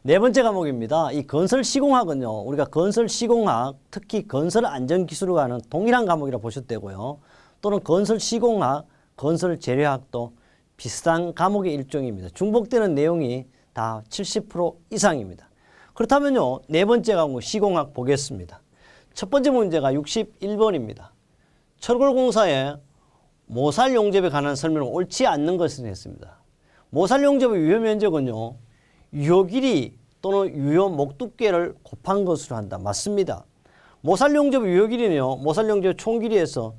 네 번째 과목입니다. 이 건설 시공학은요, 우리가 건설 시공학, 특히 건설 안전 기술을 하는 동일한 과목이라 보셔도 되고요. 또는 건설 시공학, 건설 재료학도 비슷한 과목의 일종입니다. 중복되는 내용이 다 70% 이상입니다. 그렇다면요, 네 번째 과목 시공학 보겠습니다. 첫 번째 문제가 61번입니다. 철골공사에 모살 용접에 관한 설명을 옳지 않는 것을 했습니다. 모살 용접의 유효 면적은요, 유효 길이 또는 유효 목 두께를 곱한 것으로 한다. 맞습니다. 모살 용접의 유효 길이는요, 모살 용접의 총 길이에서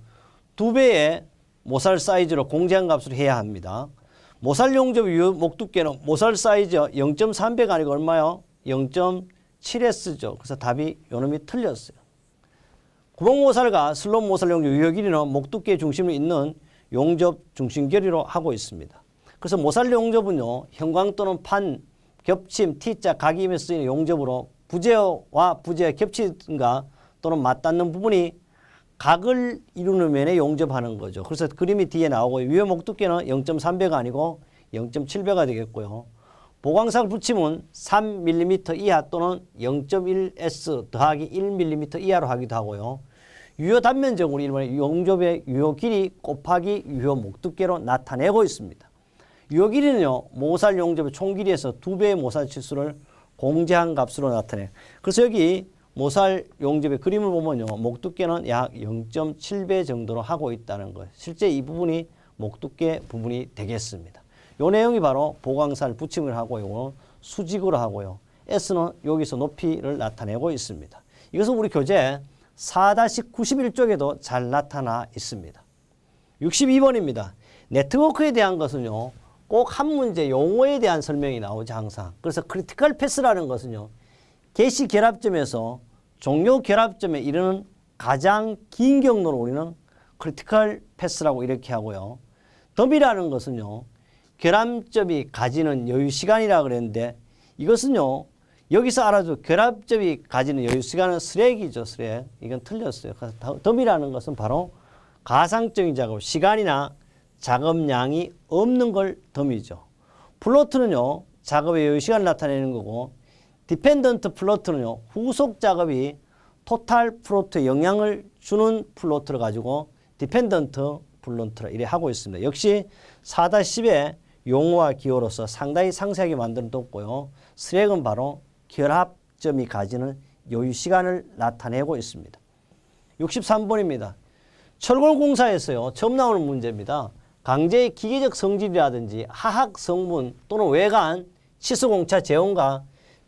2배의 모살 사이즈로 공제한 값으로 해야 합니다. 모살 용접의 유효 목 두께는 모살 사이즈 0.3배가 아니고 얼마요? 0.7s죠. 그래서 답이 요놈이 틀렸어요. 구멍 모살과 슬롯 모살 용접 유효 길이는 목 두께 중심을 잇는 용접 중심 결의로 하고 있습니다. 그래서 모살 용접은요, 형광 또는 판, 겹침, T자, 각임에 쓰이는 용접으로 부재와 부재가 겹치든가 또는 맞닿는 부분이 각을 이루는 면에 용접하는 거죠. 그래서 그림이 뒤에 나오고 유효 목 두께는 0.3배가 아니고 0.7배가 되겠고요. 보강살 붙임은 3mm 이하 또는 0.1s 더하기 1mm 이하로 하기도 하고요. 유효 단면적으로 일반의 용접의 유효 길이 곱하기 유효 목 두께로 나타내고 있습니다. 유효 길이는요, 모살 용접의 총 길이에서 2배의 모살 치수를 공제한 값으로 나타내. 그래서 여기 모살 용접의 그림을 보면요, 목 두께는 약 0.7배 정도로 하고 있다는 거예요. 실제 이 부분이 목 두께 부분이 되겠습니다. 이 내용이 바로 보강살 붙임을 하고요, 수직으로 하고요. S는 여기서 높이를 나타내고 있습니다. 이것은 우리 교재 4-91쪽에도 잘 나타나 있습니다. 62번입니다. 네트워크에 대한 것은요, 꼭 한 문제 용어에 대한 설명이 나오죠, 항상. 그래서 크리티컬 패스라는 것은요, 개시 결합점에서 종료 결합점에 이르는 가장 긴 경로를 우리는 크리티컬 패스라고 이렇게 하고요. 덤이라는 것은요, 결합점이 가지는 여유 시간이라고 그랬는데 이것은요, 여기서 알아도 결합점이 가지는 여유 시간은 스렉이죠, 스렉. 이건 틀렸어요. 덤이라는 것은 바로 가상적인 작업, 시간이나 작업량이 없는 걸 덤이죠. 플로트는요, 작업의 여유 시간을 나타내는 거고, 디펜던트 플로트는요, 후속 작업이 토탈 플로트에 영향을 주는 플로트를 가지고 디펜던트 플로트를 이래 하고 있습니다. 역시 4-10의 용어와 기호로서 상당히 상세하게 만들어 뒀고요. 스렉은 바로 결합점이 가지는 여유 시간을 나타내고 있습니다. 63번입니다. 철골공사에서요, 처음 나오는 문제입니다. 강제의 기계적 성질이라든지 하학 성분 또는 외관, 치수공차 재원과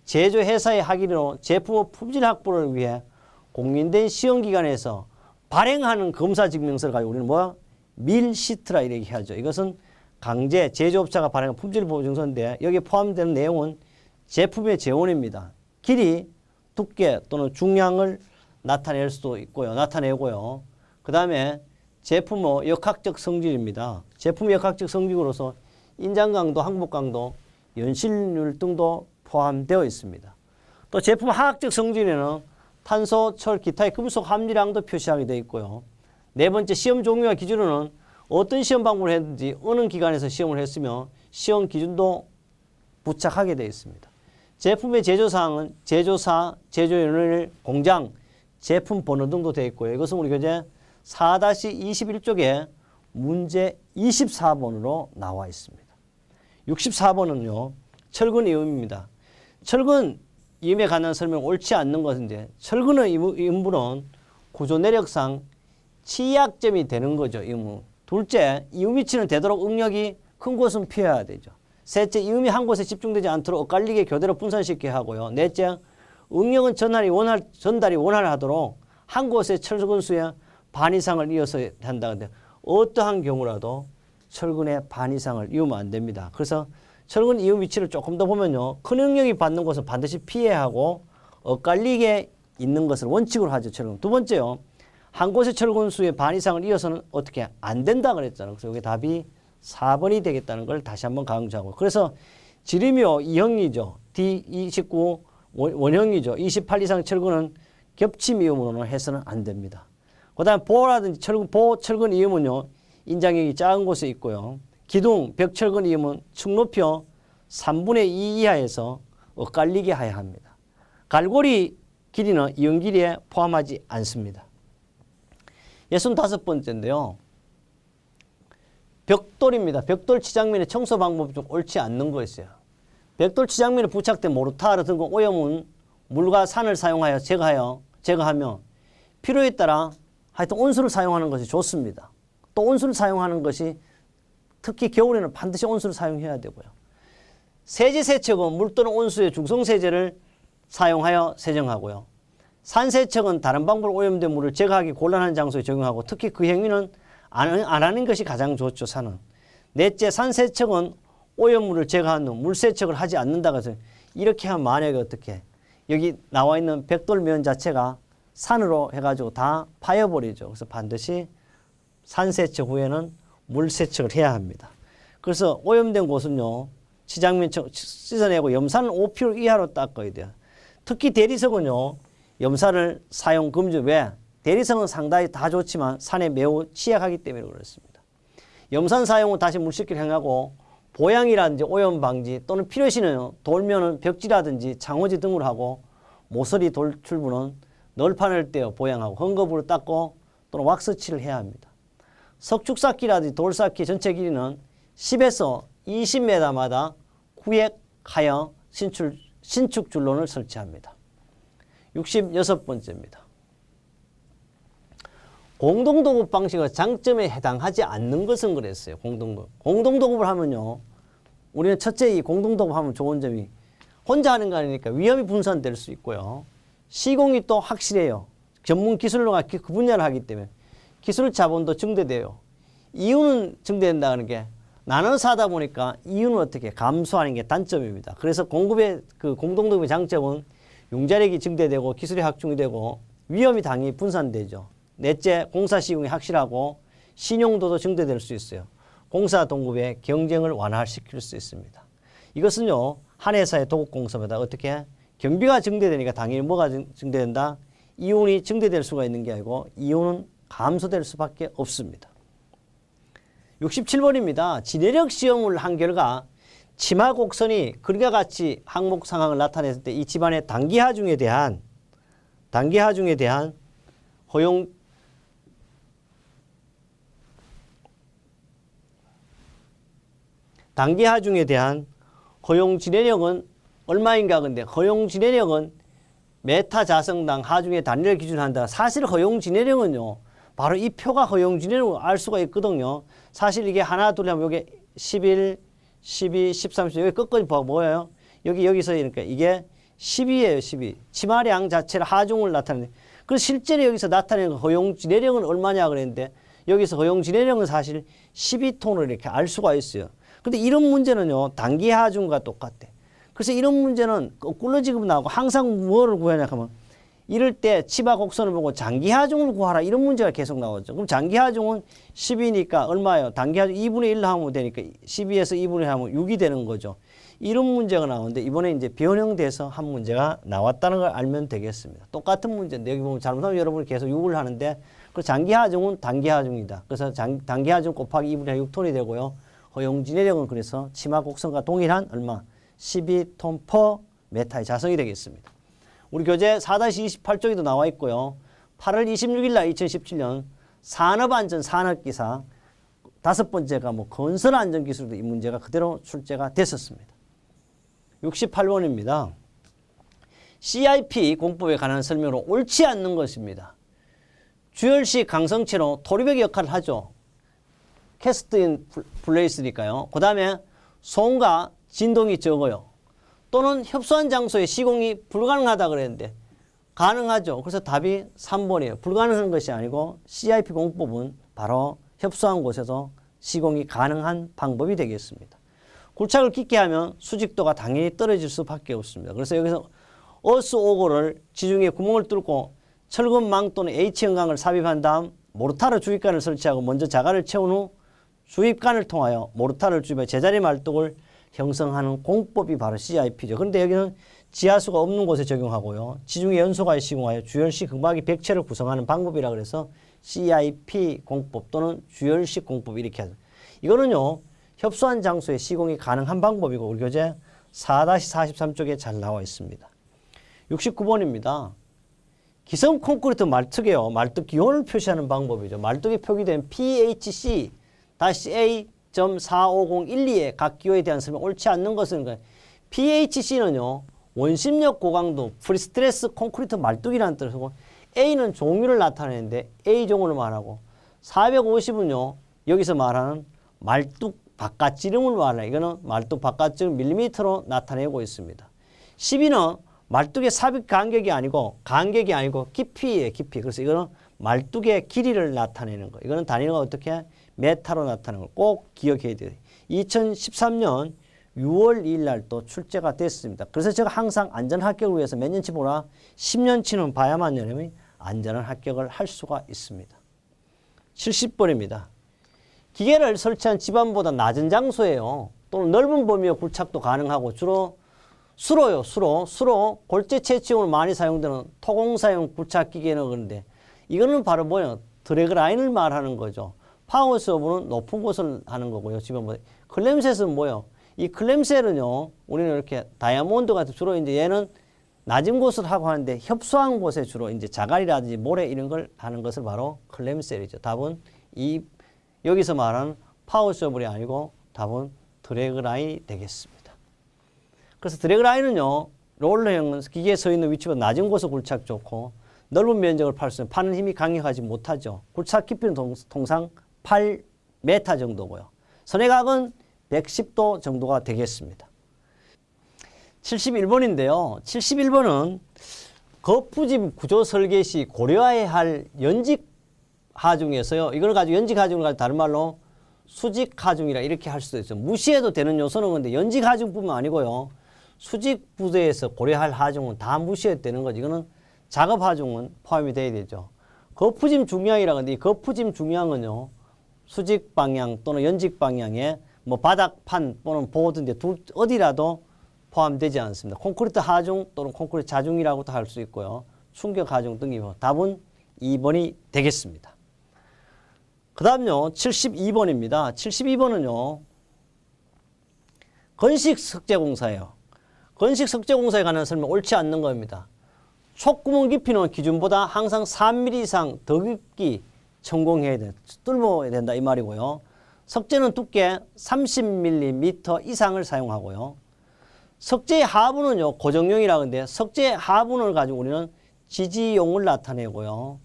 제조회사의 학위로 제품의 품질 확보를 위해 공인된 시험기관에서 발행하는 검사 증명서를 가지고 우리는 뭐야? 밀시트라 이렇게 하죠. 이것은 강제 제조업자가 발행한 품질 보호 증서인데 여기에 포함되는 내용은 제품의 재원입니다. 길이, 두께 또는 중량을 나타낼 수도 있고요. 나타내고요. 그 다음에 제품의 역학적 성질입니다. 제품의 역학적 성질로서 인장 강도, 항복 강도, 연실률 등도 포함되어 있습니다. 또 제품 화학적 성질에는 탄소, 철, 기타의 금속 함유량도 표시하게 되어 있고요. 네 번째, 시험 종류와 기준으로는 어떤 시험 방법을 했는지 어느 기관에서 시험을 했으며 시험 기준도 부착하게 되어 있습니다. 제품의 제조사항은 제조사, 제조연일, 공장, 제품 번호 등도 되어 있고요. 이것은 우리 교재 4-21쪽에 문제 24번으로 나와 있습니다. 64번은요, 철근 이음입니다. 철근 이음에 관한 설명 옳지 않는 것인데, 철근의 이음분은 구조 내력상 취약점이 되는 거죠, 이음은. 둘째, 이음 위치는 되도록 응력이 큰 곳은 피해야 되죠. 셋째, 이음이 한 곳에 집중되지 않도록 엇갈리게 교대로 분산시키게 하고요. 넷째, 응력은 전달이 원활하도록 한 곳에 철근 수의 반 이상을 이어서 한다는데 어떠한 경우라도 철근의 반 이상을 이으면 안 됩니다. 그래서 철근 이음 위치를 조금 더 보면요, 큰 응력이 받는 곳은 반드시 피해야 하고 엇갈리게 있는 것을 원칙으로 하죠, 철근. 두 번째요, 한 곳의 철근 수의 반 이상을 이어서는 어떻게 안 된다 그랬잖아요. 그래서 여기 답이 4번이 되겠다는 걸 다시 한번 강조하고, 그래서 지름이요 2형이죠. D29 원형이죠. 28 이상 철근은 겹침 이음으로는 해서는 안 됩니다. 그 다음 보라든지 철근 이음은요, 인장력이 작은 곳에 있고요. 기둥, 벽철근 이음은 층 높이요 3분의 2 이하에서 엇갈리게 해야 합니다. 갈고리 길이는 이은 길이에 포함하지 않습니다. 65번째인데요. 벽돌입니다. 벽돌 치장면의 청소 방법이 좀 옳지 않는 거였어요. 벽돌 치장면에 부착된 모르타르 등의 오염은 물과 산을 사용하여 제거하며 필요에 따라 하여튼 온수를 사용하는 것이 좋습니다. 또 온수를 사용하는 것이 특히 겨울에는 반드시 온수를 사용해야 되고요. 세제 세척은 물 또는 온수의 중성세제를 사용하여 세정하고요. 산세척은 다른 방법으로 오염된 물을 제거하기 곤란한 장소에 적용하고 특히 그 행위는 안 하는 것이 가장 좋죠. 산은. 넷째, 산세척은 오염물을 제거한 후 물세척을 하지 않는다고 해서 이렇게 하면 만약에 어떻게 여기 나와 있는 벽돌면 자체가 산으로 해가지고 다 파여버리죠. 그래서 반드시 산세척 후에는 물세척을 해야 합니다. 그래서 오염된 곳은요. 치장면 씻어내고 염산을 5kg 이하로 닦아야 돼요. 특히 대리석은요. 염산을 사용 금지. 왜? 대리석은 상당히 다 좋지만 산에 매우 취약하기 때문에 그렇습니다. 염산 사용 후 다시 물씻기를 행하고 보양이라든지 오염 방지 또는 필요시는 돌면은 벽지라든지 창호지 등으로 하고 모서리 돌출부는 널판을 떼어 보양하고 헝겊으로 닦고 또는 왁스칠을 해야 합니다. 석축쌓기라든지 돌쌓기 전체 길이는 10에서 20m마다 구획하여 신축줄론을 설치합니다. 66번째입니다. 공동도급 방식의 장점에 해당하지 않는 것은 그랬어요. 공동도급을 하면요. 우리는 첫째 이 공동도급 하면 좋은 점이 혼자 하는 거 아니니까 위험이 분산될 수 있고요. 시공이 또 확실해요. 전문 기술로가 그 분야를 하기 때문에 기술 자본도 증대돼요. 이윤은 증대된다는 게 나눠서 하다 보니까 이윤은 어떻게 감소하는 게 단점입니다. 그래서 공급의 그 공동도급의 장점은 융자력이 증대되고 기술이 확충이 되고 위험이 당연히 분산되죠. 넷째, 공사 시공이 확실하고 신용도도 증대될 수 있어요. 공사 동급의 경쟁을 완화시킬 수 있습니다. 이것은요, 한 회사의 도급공사마다 어떻게 경비가 증대되니까 당연히 뭐가 증대된다? 이윤이 증대될 수가 있는 게 아니고 이윤은 감소될 수밖에 없습니다. 67번입니다. 지내력 시험을 한 결과 치마 곡선이 그림과 같이 항목 상황을 나타냈을 때 이 집안의 단기하중에 대한 허용 단기하중에 대한 허용 진해력은 얼마인가? 근데 허용 진해력은 메타 자성당 하중의 단위를 기준으로 한다. 사실 허용 진해력은요. 바로 이 표가 허용 진해력을 알 수가 있거든요. 사실 이게 하나 둘 하면 이게 11, 12, 13, 14 여기 끝까지 뭐예요? 여기서 그러니까 이게 12예요. 12. 치마량 자체를 하중을 나타내는. 그래서 실제로 여기서 나타내는 허용 진해력은 얼마냐 그랬는데 여기서 허용 진해력은 사실 12톤을 이렇게 알 수가 있어요. 근데 이런 문제는요. 단기 하중과 똑같대. 그래서 이런 문제는 거꾸로 지금 나오고 항상 뭐를 구하냐 하면 이럴 때 치마 곡선을 보고 장기 하중을 구하라 이런 문제가 계속 나오죠. 그럼 장기 하중은 10이니까 얼마예요? 단기 하중 2분의 1 하면 되니까 12에서 2분의 1 하면 6이 되는 거죠. 이런 문제가 나오는데 이번에 이제 변형돼서 한 문제가 나왔다는 걸 알면 되겠습니다. 똑같은 문제인데 여기 보면 잘못하면 여러분이 계속 6을 하는데 그 장기 하중은 단기 하중이다. 그래서 단기 하중 곱하기 2분의 1 6톤이 되고요. 허용 진해력은 그래서 치마 곡선과 동일한 얼마? 12톤 퍼 메타의 자성이 되겠습니다. 우리 교재 4-28쪽에도 나와 있고요. 8월 26일 날 2017년 산업안전 산업기사 5번째가 뭐 건설안전기술도 이 문제가 그대로 출제가 됐었습니다. 68번입니다. CIP 공법에 관한 설명으로 옳지 않는 것입니다. 주열식 강성체로 토리벽 역할을 하죠. 캐스트 인 플레이스니까요. 그 다음에 소음과 진동이 적어요. 또는 협소한 장소에 시공이 불가능하다 그랬는데 가능하죠. 그래서 답이 3번이에요. 불가능한 것이 아니고 CIP 공법은 바로 협소한 곳에서 시공이 가능한 방법이 되겠습니다. 굴착을 깊게 하면 수직도가 당연히 떨어질 수밖에 없습니다. 그래서 여기서 어스오고를 지중해 구멍을 뚫고 철근망 또는 H형광을 삽입한 다음 모르타르 주입관을 설치하고 먼저 자갈을 채운 후 주입관을 통하여 모르타르를 주입해 제자리 말뚝을 형성하는 공법이 바로 CIP죠. 그런데 여기는 지하수가 없는 곳에 적용하고요. 지중해 연소가에 시공하여 주열식 금박이 백체를 구성하는 방법이라 그래서 CIP 공법 또는 주열식 공법 이렇게 하죠. 이거는요. 협소한 장소에 시공이 가능한 방법이고 우리 교재 4-43쪽에 잘 나와 있습니다. 69번입니다. 기성 콘크리트 말뚝이에요. 말뚝 기온을 표시하는 방법이죠. 말뚝에 표기된 PHC-A.45012의 각 기호에 대한 설명 옳지 않는 것은 PHC는요. 원심력 고강도 프리스트레스 콘크리트 말뚝이라는 뜻이고 A는 종류를 나타내는데 A종으로 말하고 450은요. 여기서 말하는 말뚝 바깥지름을 말해요. 이거는 말뚝 바깥지름 밀리미터로 나타내고 있습니다. 12는 말뚝의 삽입 간격이 아니고 깊이예요. 깊이. 그래서 이거는 말뚝의 길이를 나타내는 거. 이거는 단위가 어떻게 메타로 나타내는 걸 꼭 기억해야 돼요. 2013년 6월 2일 날 또 출제가 됐습니다. 그래서 제가 항상 안전 합격을 위해서 몇 년치 보나 10년치는 봐야만 여러분이 안전한 합격을 할 수가 있습니다. 70번입니다. 기계를 설치한 집안보다 낮은 장소예요. 또는 넓은 범위의 굴착도 가능하고 주로 수로요. 수로 골재 채취용으로 많이 사용되는 토공사용 굴착 기계는 그런데 이거는 바로 뭐예요? 드래그 라인을 말하는 거죠. 파워 서브는 높은 곳을 하는 거고요. 집안보다. 클램셋은 뭐예요? 이 클램셋은요. 우리는 이렇게 다이아몬드 같은 주로 이제 얘는 낮은 곳을 하고 하는데 협소한 곳에 주로 이제 자갈이라든지 모래 이런 걸 하는 것을 바로 클램셋이죠. 답은 이 여기서 말하는 파워 서블이 아니고 답은 드래그 라인이 되겠습니다. 그래서 드래그 라인은요. 롤러형 기계에 서 있는 위치보다 낮은 곳에 굴착 좋고 넓은 면적을 팔 수 있는 파는 힘이 강력하지 못하죠. 굴착 깊이는 통상 8m 정도고요. 선회각은 110도 정도가 되겠습니다. 71번인데요. 71번은 거푸집 구조 설계 시 고려해야 할 연직 하중에서요. 이걸 가지고 연직 하중을 가지고 다른 말로 수직 하중이라 이렇게 할 수도 있어요. 무시해도 되는 요소는 근데 연직 하중뿐만 아니고요. 수직 부대에서 고려할 하중은 다 무시해도 되는 거지. 이거는 작업 하중은 포함이 돼야 되죠. 거푸짐 중량이라 근데 이 거푸짐 중량은요. 수직 방향 또는 연직 방향에 뭐 바닥판 또는 보드인데 어디라도 포함되지 않습니다. 콘크리트 하중 또는 콘크리트 자중이라고도 할 수 있고요. 충격 하중 등이 답은 2번이 되겠습니다. 그 다음요. 72번입니다. 72번은요. 건식 석재공사예요. 건식 석재공사에 관한 설명 옳지 않는 겁니다. 촉구멍 깊이는 기준보다 항상 3mm 이상 더 깊이 천공해야 돼. 뚫어야 된다 이 말이고요. 석재는 두께 30mm 이상을 사용하고요. 석재의 하부는요. 고정용이라 하는데 석재의 하부를 가지고 우리는 지지용을 나타내고요.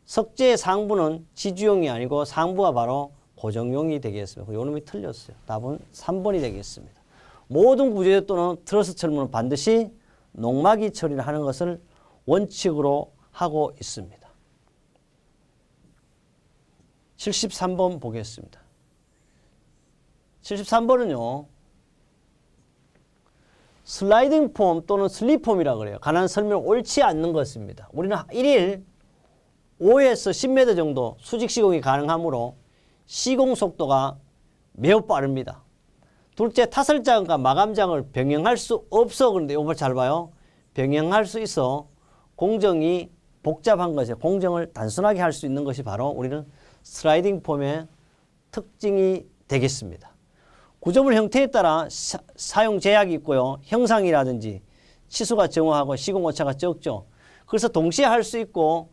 석재의 상부는 지지용이 아니고 상부가 바로 고정용이 되겠습니다. 요 놈이 틀렸어요. 답은 3번이 되겠습니다. 모든 구조재 또는 트러스 철문은 반드시 농막이 처리를 하는 것을 원칙으로 하고 있습니다. 73번 보겠습니다. 73번은요. 슬라이딩 폼 또는 슬립폼이라고 그래요. 관한 설명 옳지 않는 것입니다. 우리는 1일 5에서 10m 정도 수직 시공이 가능하므로 시공 속도가 매우 빠릅니다. 둘째, 타설장과 마감장을 병행할 수 없어. 그런데 이걸 잘 봐요. 병행할 수 있어. 공정이 복잡한 것에 공정을 단순하게 할 수 있는 것이 바로 우리는 슬라이딩 폼의 특징이 되겠습니다. 구조물 형태에 따라 사용 제약이 있고요. 형상이라든지 치수가 정확하고 시공 오차가 적죠. 그래서 동시에 할 수 있고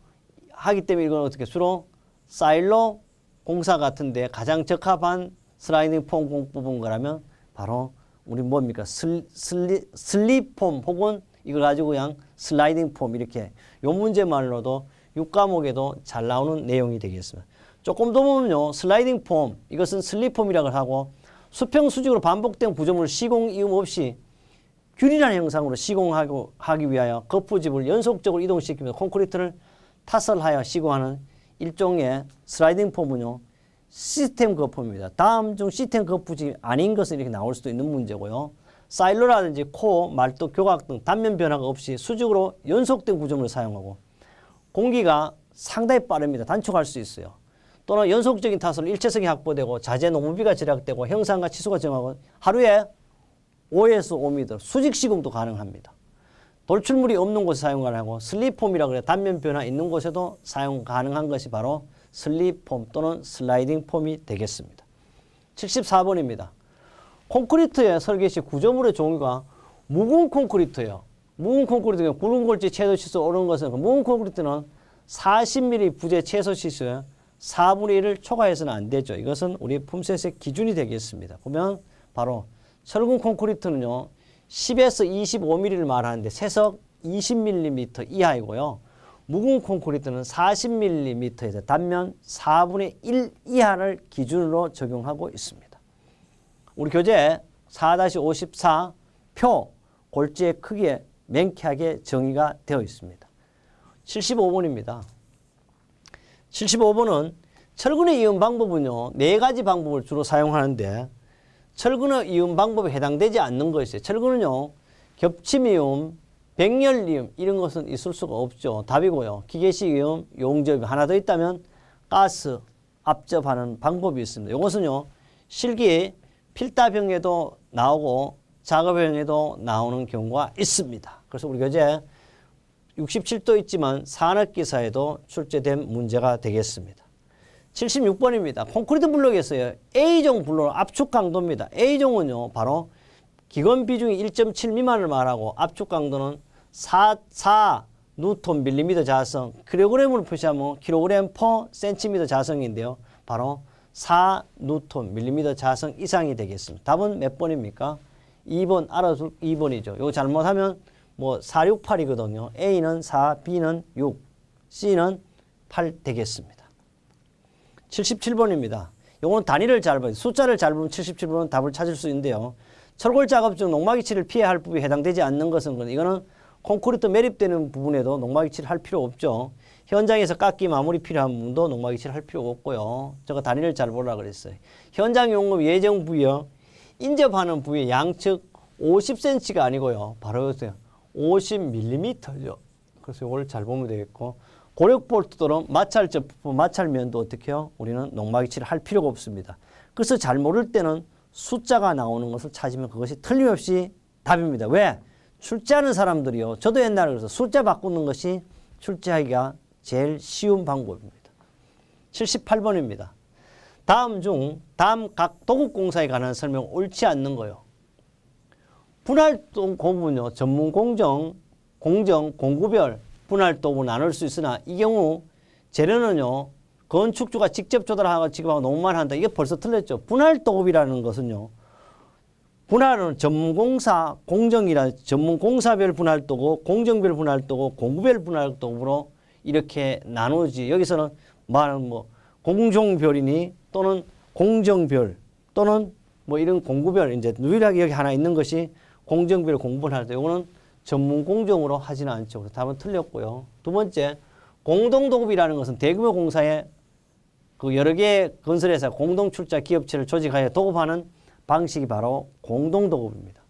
하기 때문에 이건 어떻게 주로 사일로 공사 같은데 가장 적합한 슬라이딩 폼 부분 거라면 바로 우리 뭡니까? 슬립폼 혹은 이걸 가지고 그냥 슬라이딩 폼 이렇게 요 문제만으로도 6과목에도 잘 나오는 내용이 되겠습니다. 조금 더 보면요. 슬라이딩 폼 이것은 슬립폼이라고 하고 수평 수직으로 반복된 구조물을 시공 이음 없이 균일한 형상으로 시공하기 위하여 거푸집을 연속적으로 이동시키면서 콘크리트를 타설하여 시공하는 일종의 슬라이딩 폼은요. 시스템 거품입니다. 다음 중 시스템 거푸집이 아닌 것은 이렇게 나올 수도 있는 문제고요. 사일로라든지 코어, 말뚝, 교각 등 단면 변화가 없이 수직으로 연속된 구조물을 사용하고 공기가 상당히 빠릅니다. 단축할 수 있어요. 또는 연속적인 타설로 일체성이 확보되고 자재 노무비가 절약되고 형상과 치수가 정하고 하루에 5에서 5m 수직 시공도 가능합니다. 돌출물이 없는 곳에 사용 가능하고 슬립폼이라고 해요. 단면 변화 있는 곳에도 사용 가능한 것이 바로 슬립폼 또는 슬라이딩 폼이 되겠습니다. 74번입니다. 콘크리트의 설계 시 구조물의 종류가 묵은 콘크리트예요. 묵은 콘크리트가 굵은 골재 최소 시수 오른 것은 묵은 콘크리트는 40mm 부재 최소 시수에 4분의 1을 초과해서는 안 되죠. 이것은 우리 품셋의 기준이 되겠습니다. 보면 바로 철근 콘크리트는요. 10에서 25mm를 말하는데 세석 20mm 이하이고요. 묵은 콘크리트는 40mm에서 단면 4분의 1 이하를 기준으로 적용하고 있습니다. 우리 교재 4-54 표 골재의 크기에 명쾌하게 정의가 되어 있습니다. 75번입니다. 75번은 철근의 이음 방법은요. 4가지 방법을 주로 사용하는데 철근의 이음 방법에 해당되지 않는 것이에요. 철근은요. 겹침 이음, 백열 이음 이런 것은 있을 수가 없죠. 답이고요. 기계식 이음, 용접이 하나 더 있다면 가스, 압접하는 방법이 있습니다. 이것은요. 실기 필답형에도 나오고 작업형에도 나오는 경우가 있습니다. 그래서 우리 교재 67도 있지만 산업기사에도 출제된 문제가 되겠습니다. 76번입니다. 콘크리트 블록에서요. A종 블록 압축 강도입니다. A종은요. 바로 기건 비중이 1.7 미만을 말하고 압축 강도는 4 뉴턴 밀리미터 자성, 킬로그램으로 표시하면 킬로그램 퍼 센티미터 자성인데요. 바로 4 뉴턴 밀리미터 자성 이상이 되겠습니다. 답은 몇 번입니까? 2번 알아둘 2번이죠. 이거 잘못하면 뭐 468이거든요. A는 4, B는 6, C는 8 되겠습니다. 77번입니다. 요건 단위를 잘 봐요. 숫자를 잘 보면 77번은 답을 찾을 수 있는데요. 철골 작업 중 농막이치를 피해야 할 부분에 해당되지 않는 것은 이거는 콘크리트 매립되는 부분에도 농막이치를 할 필요 없죠. 현장에서 깎기 마무리 필요한 부분도 농막이치를 할 필요가 없고요. 제가 단위를 잘 보라 그랬어요. 현장 용업 예정 부위요. 인접하는 부위 양측 50cm가 아니고요. 바로 여기서요. 50mm죠. 그래서 이걸 잘 보면 되겠고 고력볼트들은 마찰적 부품, 마찰면도 어떻게 해요? 우리는 농막이치를 할 필요가 없습니다. 그래서 잘 모를 때는 숫자가 나오는 것을 찾으면 그것이 틀림없이 답입니다. 왜? 출제하는 사람들이요. 저도 옛날에 그래서 숫자 바꾸는 것이 출제하기가 제일 쉬운 방법입니다. 78번입니다. 다음 중 다음 각 도급공사에 관한 설명 옳지 않는 거요. 분할도 부분요. 전문 공정, 공구별 분할도구 나눌 수 있으나 이 경우 재료는요. 건축주가 직접 조달하고 지급하고 너무만 한다. 이게 벌써 틀렸죠. 분할도급이라는 것은요. 분할은 전문공사, 공정이라 전문공사별 분할도구, 공정별 분할도구, 공구별 분할도구로 이렇게 나누지. 여기서는 말하는 뭐 공종별이니 또는 공정별 또는 뭐 이런 공구별 이제 유일하게 여기 하나 있는 것이 공정별 공분할 때 이거는 전문 공정으로 하지는 않죠. 그래서 답은 틀렸고요. 두 번째 공동도급이라는 것은 대규모 공사에 그 여러 개의 건설회사 공동 출자 기업체를 조직하여 도급하는 방식이 바로 공동도급입니다.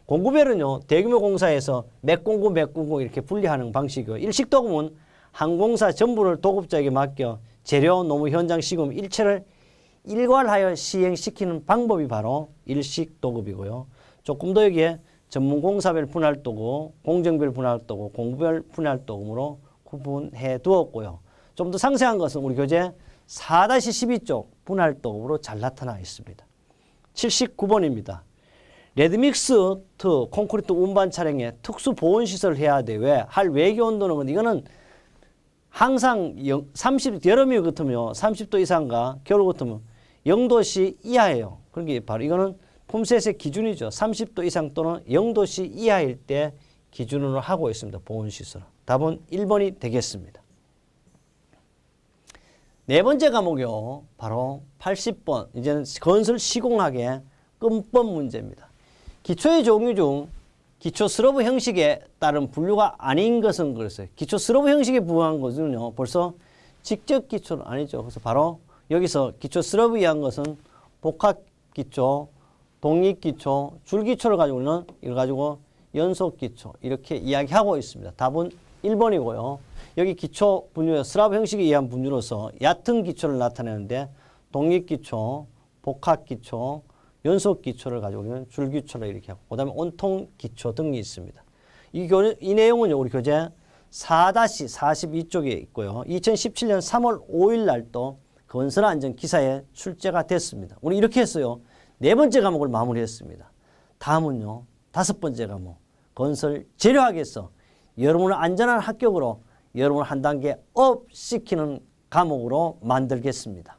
공구별은요. 대규모 공사에서 몇 공구 이렇게 분리하는 방식이고 일식도급은 한 공사 전부를 도급자에게 맡겨 재료, 노무, 현장, 시공 일체를 일괄하여 시행시키는 방법이 바로 일식도급이고요. 조금 더 여기에 전문공사별 분할도구, 공정별 분할도구, 공구별 분할도구로 구분해 두었고요. 좀 더 상세한 것은 우리 교재 4-12쪽 분할도구로 잘 나타나 있습니다. 79번입니다. 레드믹스 콘크리트 운반 차량에 특수 보온 시설을 해야 돼. 왜? 할 외기 온도는 이거는 항상 30 여름이 같으면 30도 이상과 겨울 같으면 0도씨 이하예요. 그러니까 바로 이거는 품셋의 기준이죠. 30도 이상 또는 0도씨 이하일 때 기준으로 하고 있습니다. 보온시설. 답은 1번이 되겠습니다. 네 번째 과목이요. 바로 80번. 이제는 건설 시공학의 끝법 문제입니다. 기초의 종류 중 기초 스러브 형식에 따른 분류가 아닌 것은 그랬어요. 기초 스러브 형식에 부합한 것은요. 벌써 직접 기초는 아니죠. 그래서 바로 여기서 기초 스러브 이한 것은 복합 기초, 독립 기초, 줄 기초를 가지고는 이걸 가지고 연속 기초 이렇게 이야기하고 있습니다. 답은 1번이고요. 여기 기초 분류, 스라브 형식에 의한 분류로서 얕은 기초를 나타내는데 독립 기초, 복합 기초, 연속 기초를 가지고 있는 줄 기초를 이렇게 하고 그다음에 온통 기초 등이 있습니다. 이 내용은 우리 교재 4-42쪽에 있고요. 2017년 3월 5일 날 또 건설안전 기사에 출제가 됐습니다. 우리 이렇게 했어요. 네 번째 과목을 마무리했습니다. 다음은요. 5번째 과목. 건설 재료학에서 여러분을 안전한 합격으로 여러분을 한 단계 업 시키는 과목으로 만들겠습니다.